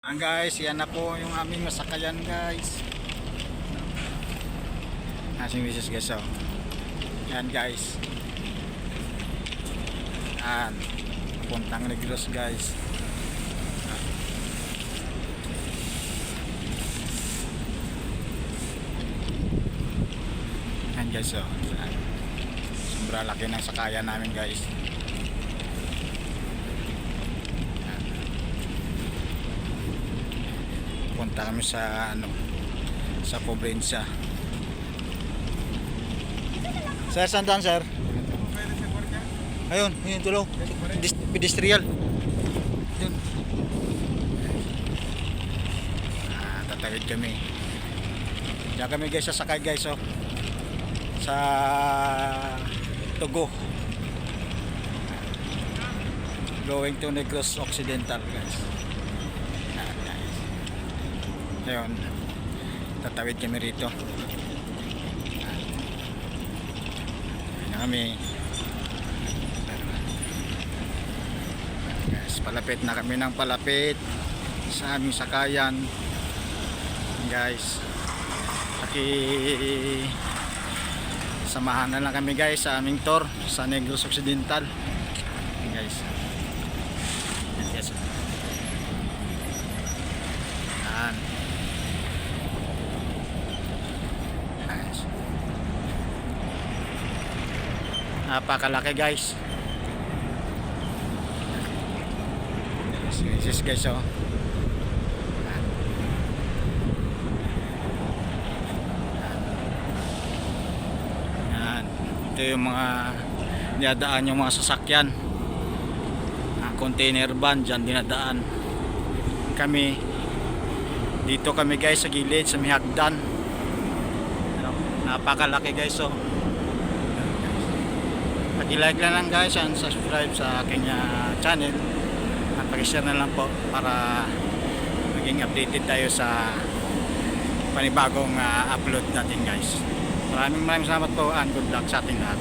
Guys, yan na po yung aming masakayan guys. Asing misis guys, oh. Yan guys. Yan. Puntang Negros guys. Yan guys, oh. Yan. Sobrang laki ng sakayan namin guys. Punta kami sa sa probinsya. Sir, saan daan, sir? Ayun, yun tulo. Pedestrian. Yun. Tatawid kami. Diyan kami guys, sasakay guys, oh. Sa Tugo. Going to Negros Occidental guys. Ayun, tatawid kami rito. Ayun kami guys, palapit na kami ng palapit sa aming sakayan guys. Samahan na lang kami guys sa aming tour sa Negros Occidental guys. Yes. Yan. Napakalaki guys. This guys, oh. Yan. Ito yung mga dinadaan yung mga sasakyan. Container van dyan dinadaan. Kami dito kami guys sa gilid sa may hagdan. Napakalaki guys, oh. I-like lang guys and subscribe sa aking channel at pag-share na lang po para maging updated tayo sa panibagong upload natin guys. Maraming salamat po and good luck sa ating lahat.